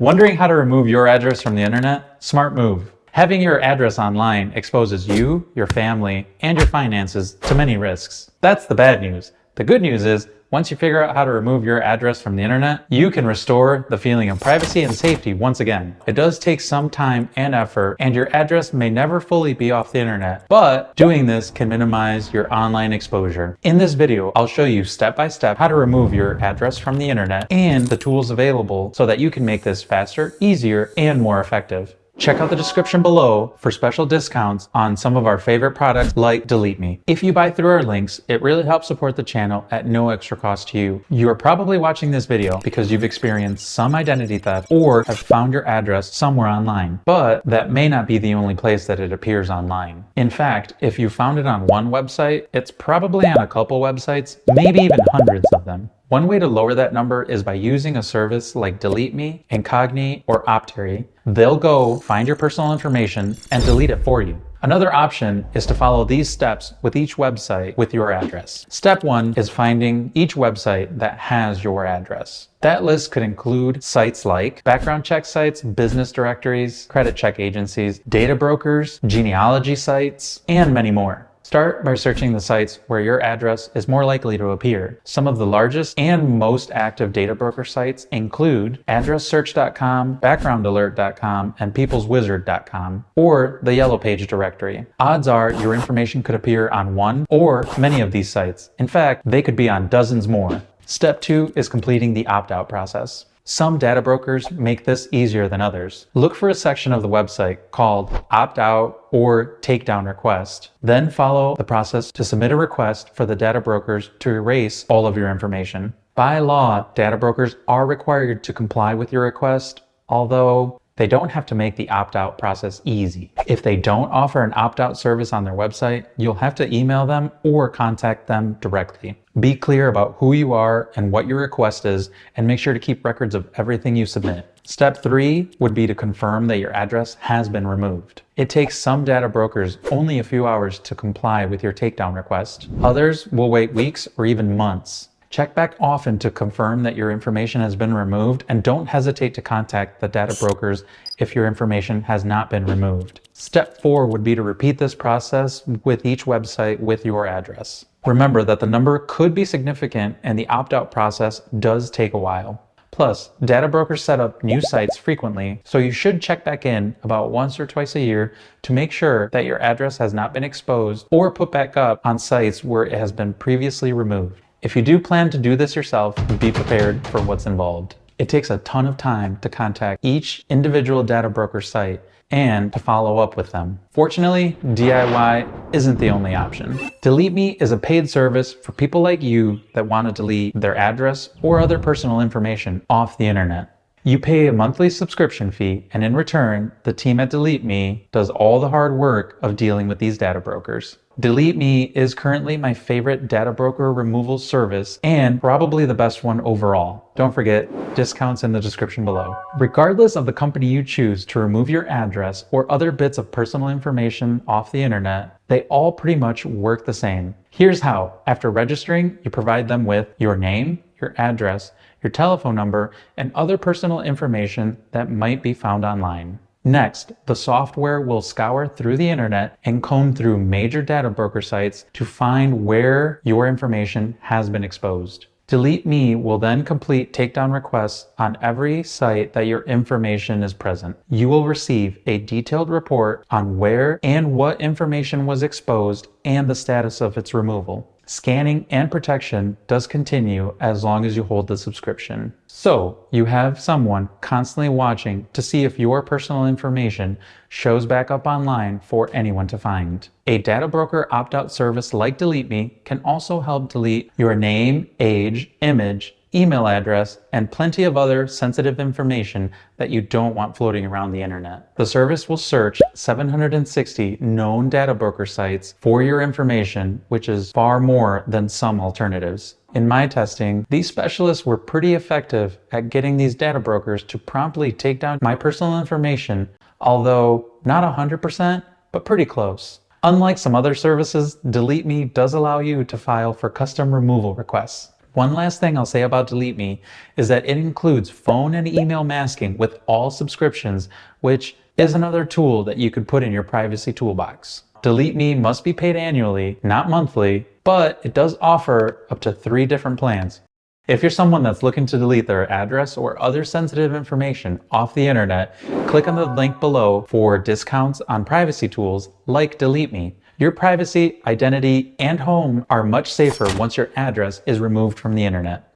Wondering how to remove your address from the internet? Smart move. Having your address online exposes you, your family, and your finances to many risks. That's the bad news. The good news is, once you figure out how to remove your address from the internet, you can restore the feeling of privacy and safety once again. It does take some time and effort, and your address may never fully be off the internet, but doing this can minimize your online exposure. In this video, I'll show you step by step how to remove your address from the internet and the tools available so that you can make this faster, easier, and more effective. Check out the description below for special discounts on some of our favorite products like DeleteMe. If you buy through our links, it really helps support the channel at no extra cost to you. You are probably watching this video because you've experienced some identity theft or have found your address somewhere online, but that may not be the only place that it appears online. In fact, if you found it on one website, it's probably on a couple websites, maybe even hundreds of them. One way to lower that number is by using a service like DeleteMe, Incogni, or Optary. They'll go find your personal information and delete it for you. Another option is to follow these steps with each website with your address. Step 1 is finding each website that has your address. That list could include sites like background check sites, business directories, credit check agencies, data brokers, genealogy sites, and many more. Start by searching the sites where your address is more likely to appear. Some of the largest and most active data broker sites include addresssearch.com, backgroundalert.com, and peopleswizard.com, or the Yellow Page directory. Odds are your information could appear on one or many of these sites. In fact, they could be on dozens more. Step 2 is completing the opt-out process. Some data brokers make this easier than others. Look for a section of the website called opt-out or takedown request. Then follow the process to submit a request for the data brokers to erase all of your information. By law, data brokers are required to comply with your request, although they don't have to make the opt-out process easy. If they don't offer an opt-out service on their website, you'll have to email them or contact them directly. Be clear about who you are and what your request is, and make sure to keep records of everything you submit. Step 3 would be to confirm that your address has been removed. It takes some data brokers only a few hours to comply with your takedown request. Others will wait weeks or even months. Check back often to confirm that your information has been removed, and don't hesitate to contact the data brokers if your information has not been removed. Step 4 would be to repeat this process with each website with your address. Remember that the number could be significant and the opt-out process does take a while. Plus, data brokers set up new sites frequently, so you should check back in about once or twice a year to make sure that your address has not been exposed or put back up on sites where it has been previously removed. If you do plan to do this yourself, be prepared for what's involved. It takes a ton of time to contact each individual data broker site and to follow up with them. Fortunately, DIY isn't the only option. DeleteMe is a paid service for people like you that want to delete their address or other personal information off the internet. You pay a monthly subscription fee, and in return, the team at DeleteMe does all the hard work of dealing with these data brokers. DeleteMe is currently my favorite data broker removal service and probably the best one overall. Don't forget, discounts in the description below. Regardless of the company you choose to remove your address or other bits of personal information off the internet, they all pretty much work the same. Here's how. After registering, you provide them with your name, your address, your telephone number, and other personal information that might be found online. Next, the software will scour through the internet and comb through major data broker sites to find where your information has been exposed. DeleteMe will then complete takedown requests on every site that your information is present. You will receive a detailed report on where and what information was exposed and the status of its removal. Scanning and protection does continue as long as you hold the subscription. So you have someone constantly watching to see if your personal information shows back up online for anyone to find. A data broker opt-out service like DeleteMe can also help delete your name, age, image, email address, and plenty of other sensitive information that you don't want floating around the internet. The service will search 760 known data broker sites for your information, which is far more than some alternatives. In my testing, these specialists were pretty effective at getting these data brokers to promptly take down my personal information, although not 100%, but pretty close. Unlike some other services, DeleteMe does allow you to file for custom removal requests. One last thing I'll say about DeleteMe is that it includes phone and email masking with all subscriptions, which is another tool that you could put in your privacy toolbox. DeleteMe must be paid annually, not monthly, but it does offer up to 3 different plans. If you're someone that's looking to delete their address or other sensitive information off the internet, click on the link below for discounts on privacy tools like DeleteMe. Your privacy, identity, and home are much safer once your address is removed from the internet.